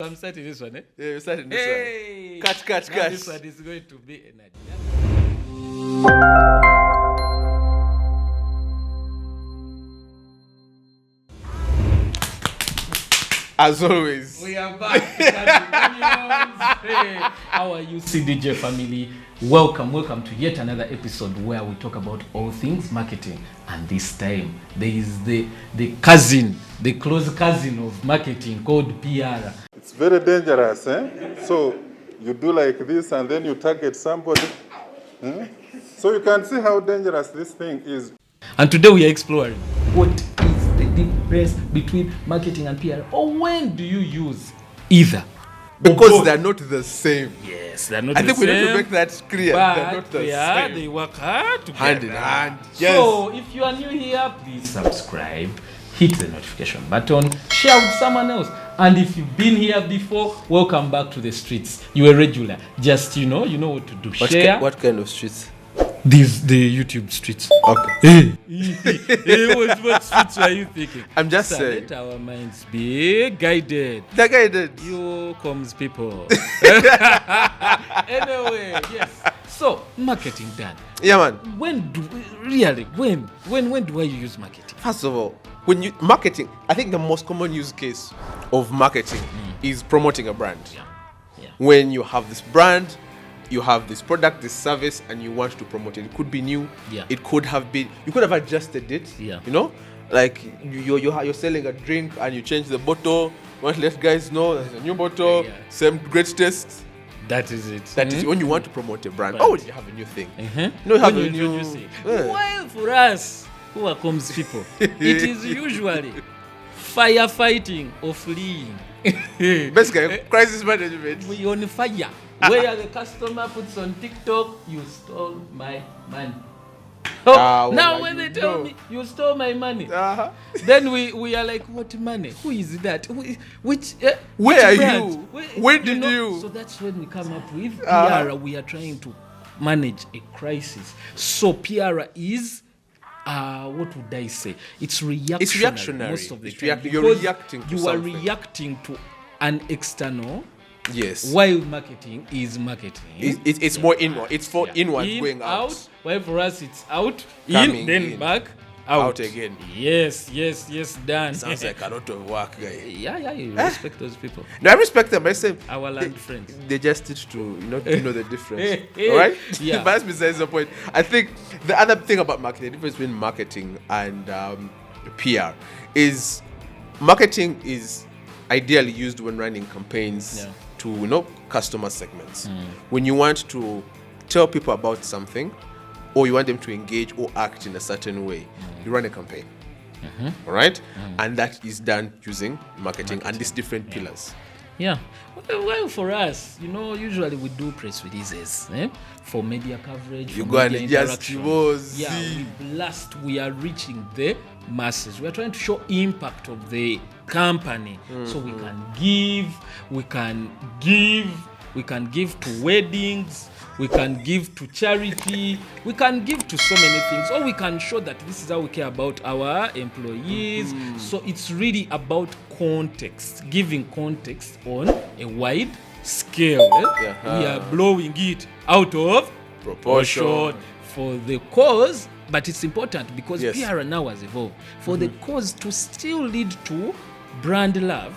I'm starting this one, eh? Yeah, you're starting this one. Cut. This one is going to be energy. As always. We are back. Hey, how are you, CDJ family? Welcome to yet another episode where we talk about all things marketing. And this time, there is the close cousin of marketing called PR. It's very dangerous, eh? So you do like this and then you target somebody. So you can see how dangerous this thing is. And today we are exploring what is the difference between marketing and PR, or when do you use either? Because they're not the same. Yes, they're not I the think same. we need to make that clear. They're not the same. They work hard together. Hand in hand. Yes. So if you are new here, please subscribe, hit the notification button, share with someone else. And if you've been here before, welcome back to the streets. You're a regular. Just you know what to do. Share. What kind of streets? The YouTube streets. Okay. What streets are you thinking? I'm just saying. Let our minds be guided. That guy did. You comes people. Anyway, yes. So marketing done. Yeah, man. When do I use marketing? First of all, marketing, I think the most common use case of marketing is promoting a brand. Yeah. When you have this brand, you have this product, this service, and you want to promote it. It could be new. Yeah. It could have been. You could have adjusted it. Yeah. You know, like you're selling a drink and you change the bottle. You want to let guys know there's a new bottle, same great taste. That is it. That is when you want to promote a brand. But Oh, you have a new thing. No, have when a you new. introduce it. Yeah. While for us who are comms people, it is usually firefighting or fleeing. Basically, crisis management. We on fire. Where the customer puts on TikTok, you stole my money. Now when they tell me you stole my money, then we are like, what money? Who is that? Which Where are brand? you? When did you? So that's when we come up with PR. We are trying to manage a crisis. So PR is what would I say? It's reactionary. It's reactionary. Most of the It's time. you're reacting to You something. are reacting to an external. Yes. While marketing is marketing. It's more inward. It's for inward in, going out. While for us it's out, Coming then in. back, out again. Yes, done. Sounds like a lot of work, guy. Yeah, you respect those people. No, I respect them. I say Our land friends. they just teach to know the difference. All right? Yeah. But that's besides the point. I think the other thing about marketing, the difference between marketing and PR is marketing is ideally used when running campaigns to customer segments. When you want to tell people about something, or you want them to engage or act in a certain way, you run a campaign. All right? And that is done using marketing and these different pillars. Yeah. Well, for us, usually we do press releases for media coverage. You for go and media just interaction. We are reaching the masses. We are trying to show impact of the company. So we can give to weddings, we can give to charity, we can give to so many things, or we can show that this is how we care about our employees. So it's really about context, giving context on a wide scale. We are blowing it out of proportion for the cause, but it's important because PR now has evolved for the cause to still lead to brand love.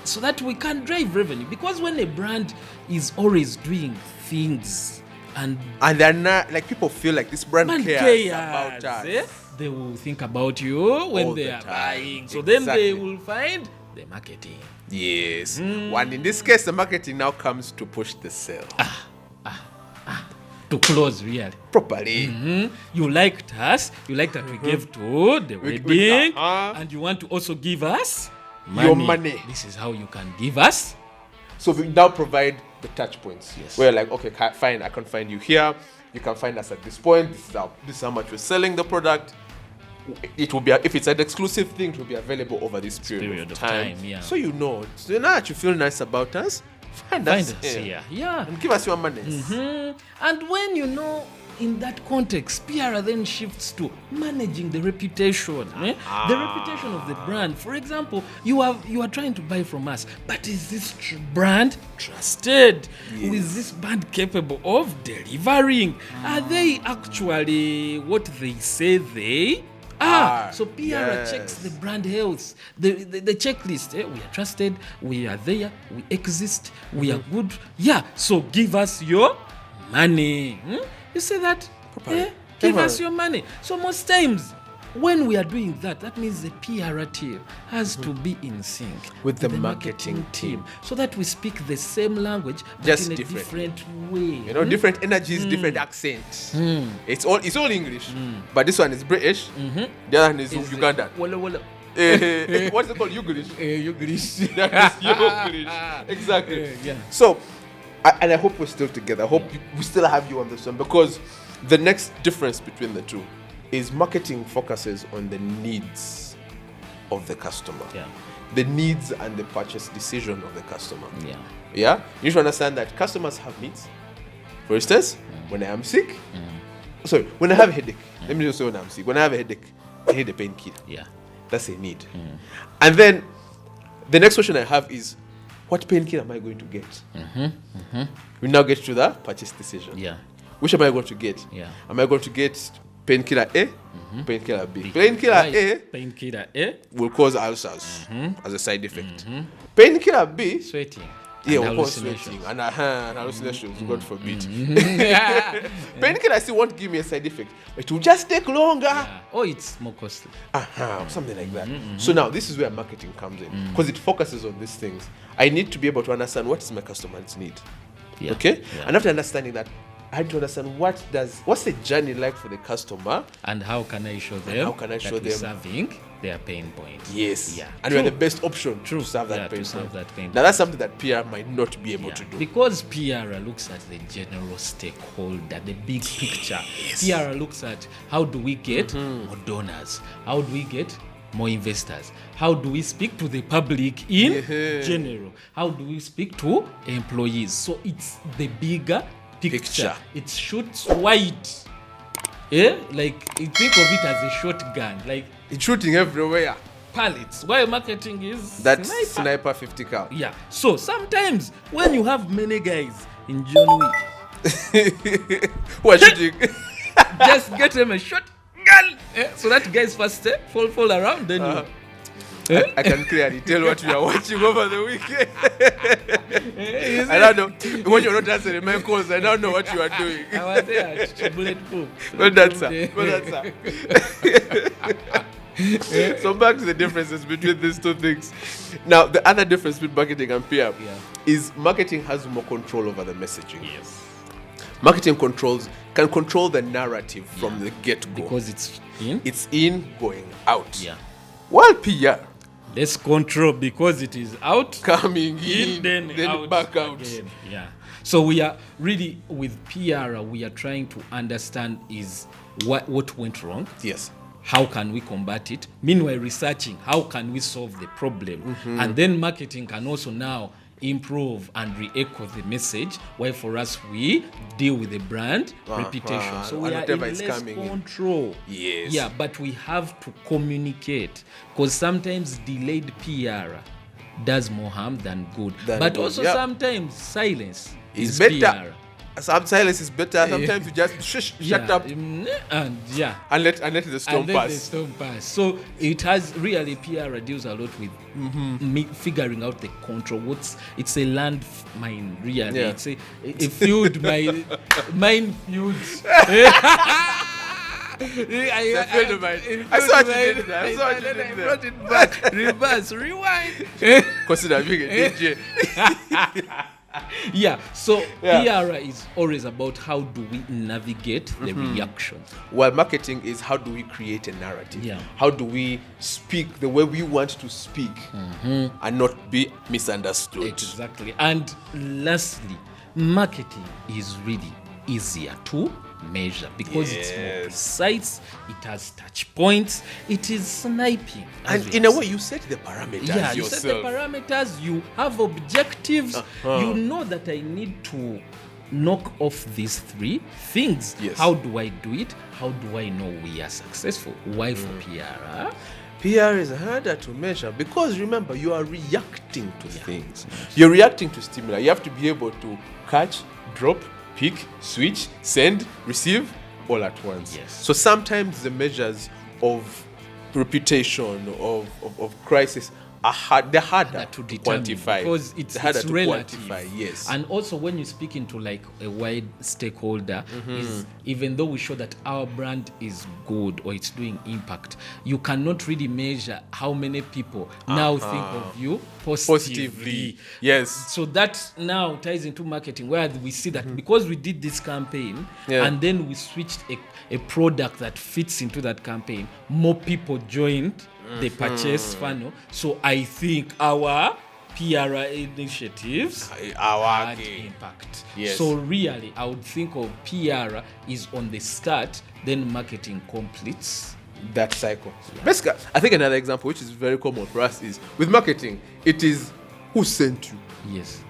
So that we can drive revenue, because when a brand is always doing things and they're not like, people feel like this brand cares about us, they will think about you when all they the are time. buying. So then they will find the marketing. Yes. And in this case, the marketing now comes to push the sale To close really properly. You liked us, you liked that we gave to the wedding, and you want to also give us your money. This is how you can give us. So we now provide the touch points. Yes. We're like, okay, fine, I can find you here. You can find us at this point. This is how much we're selling the product. It will be, if it's an exclusive thing, it will be available over this period of time. So so now that you feel nice about us, find us here. Yeah. And give us your money. And when in that context, PR then shifts to managing the reputation. The reputation of the brand. For example, you are trying to buy from us, but is this brand trusted? Is this brand capable of delivering? Are they actually what they say they are? So PR checks the brand health, the checklist. We are trusted, we are there, we exist, we are good. Yeah, so give us your money. You say that? Give us your money. So most times when we are doing that, that means the PR team has to be in sync with the marketing team, so that we speak the same language, but just in a different way. Different energies, different accents. It's all English, but this one is British. The other one is Ugandan. Walla walla. What's it called? English. English. That is English. Exactly. Yeah. So, and I hope we're still together. I hope we still have you on this one, because the next difference between the two is marketing focuses on the needs of the customer. Yeah. The needs and the purchase decision of the customer. Yeah. Yeah? You should understand that customers have needs. For instance, when I am sick, sorry, when I have a headache, let me just say when I'm sick. When I have a headache, I need a painkiller. Yeah. That's a need. And then the next question I have is, what painkiller am I going to get? We now get to the purchase decision. Yeah. Which am I going to get? Yeah. Am I going to get painkiller A, painkiller B? Painkiller A will cause ulcers as a side effect. Painkiller B, Sweating. will cause sweating and hallucinations, God forbid. Painkiller C won't give me a side effect, but it will just take longer. Yeah. Or it's more costly. Something like that. So now this is where marketing comes in, because it focuses on these things. I need to be able to understand what is my customer's need. Yeah. Okay? Yeah. And after understanding that, I had to understand what's the journey like for the customer, and how can I show them that we're serving their pain point. Yes. Yeah. And we're the best option to serve that pain point. Now that's something that PR might not be able to do. Because PR looks at the general stakeholder, the big picture. PR looks at how do we get more donors? How do we get more investors? How do we speak to the public in general? How do we speak to employees? So it's the bigger picture. It shoots wide. Like think of it as a shotgun. Like it's shooting everywhere. Pallets. Why marketing is that sniper 50 cal. Yeah. So sometimes when you have many guys in John Wick who are shooting, just get them a shotgun. So that guy's first step fall around, then you. I can clearly tell what you are watching over the weekend. I don't know. When you're not answering my calls, I don't know what you are doing. I was there to bulletproof. Well done, sir. So back to the differences between these two things. Now, the other difference between marketing and PR is marketing has more control over the messaging. Yes. Marketing can control the narrative from the get-go. Because it's in, going out. Yeah. While PR, let's control because it is out, coming in, then out, back out. Again. Yeah. So we are really with PR, we are trying to understand is what went wrong. Yes. How can we combat it? Meanwhile, researching how can we solve the problem, and then marketing can also now improve and re-echo the message. Why for us we deal with the brand reputation. So we are in less control. Yes. Yeah, but we have to communicate because sometimes delayed PR does more harm than good. But also sometimes silence is better. PR. Some silence is better. Sometimes you just shut up and let the storm pass. So it has really PR deals a lot with figuring out the control. It's a land mine really. Yeah. It's a field mine fields. I saw what you did there. Brought it back. Reverse, rewind. Consider being a DJ. Yeah, so PR is always about how do we navigate the reaction. While marketing is how do we create a narrative? Yeah. How do we speak the way we want to speak and not be misunderstood? Exactly. And lastly, marketing is really easier to measure because it's more precise, it has touch points, it is sniping. And in a way, you set the parameters yourself. You set the parameters, you have objectives, you know that I need to knock off these three things. Yes. How do I do it? How do I know we are successful? Why for PR? PR is harder to measure because remember, you are reacting to things. You're reacting to stimuli. You have to be able to catch, drop, pick, switch, send, receive all at once. Yes. So sometimes the measures of reputation, of crisis, are hard. They're harder To to determine, quantify. because it's harder it's to relative. quantify. Yes. And also when you speak into like a wide stakeholder, is even though we show that our brand is good or it's doing impact, you cannot really measure how many people now think of you positively. Yes. So that now ties into marketing, where we see that because we did this campaign and then we switched a product that fits into that campaign, more people joined the purchase funnel. So I think our PR initiatives had impact. Yes. So really, I would think of PR is on the start, then marketing completes. That cycle. Basically, I think another example, which is very common for us, is with marketing, it is who sent you. Yes.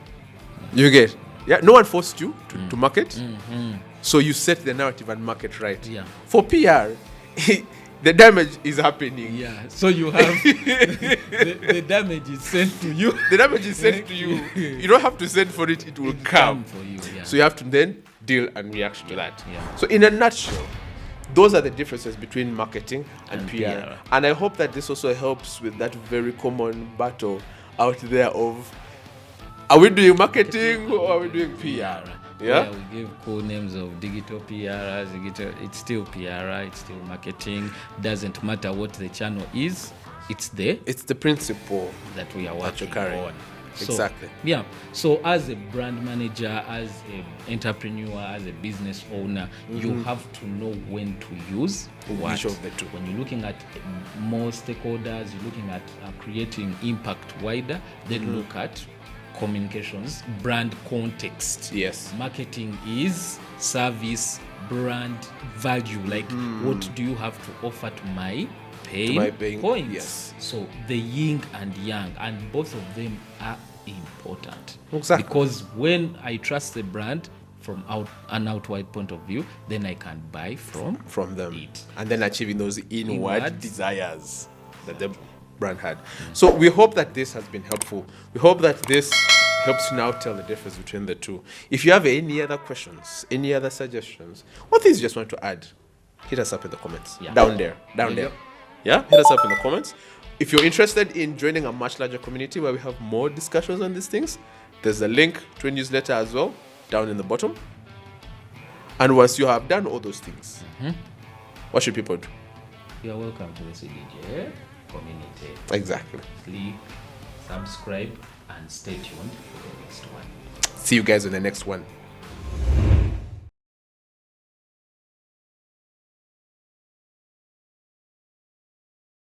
You get? Yeah, no one forced you to market. So you set the narrative and market right. Yeah. For PR, the damage is happening. Yeah. So you have the damage is sent to you. The damage is sent to you. You don't have to send for it, it will come. For you. Yeah. So you have to then deal and react to that. Yeah. So in a nutshell, those are the differences between marketing and PR. PR. And I hope that this also helps with that very common battle out there of, are we doing marketing or are we doing PR? Yeah? We give cool names of digital PR, it's still PR, it's still marketing. Doesn't matter what the channel is, it's there It's the principle. that we are That you're working carrying. on. Exactly. Yeah. So as a brand manager, as an entrepreneur, as a business owner, you have to know when to use what. Each of the two. When you're looking at more stakeholders, you're looking at creating impact wider, then look at communications, brand context. Yes. Marketing is service, brand value. Like, what do you have to offer to my pain points? Yes. So the yin and yang, and both of them are important. Exactly. Because when I trust the brand from an outward point of view, then I can buy from them. it. And then achieving those inward Inward. desires that the brand had. So we hope that this has been helpful. We hope that this helps you now tell the difference between the two. If you have any other questions, any other suggestions, or things you just want to add, hit us up in the comments. Yeah. Down there. Yeah? Hit us up in the comments. If you're interested in joining a much larger community where we have more discussions on these things, there's a link to a newsletter as well, down in the bottom. And once you have done all those things, what should people do? You're welcome to the CDJ community. Exactly. Click, subscribe, and stay tuned for the next one. See you guys in the next one.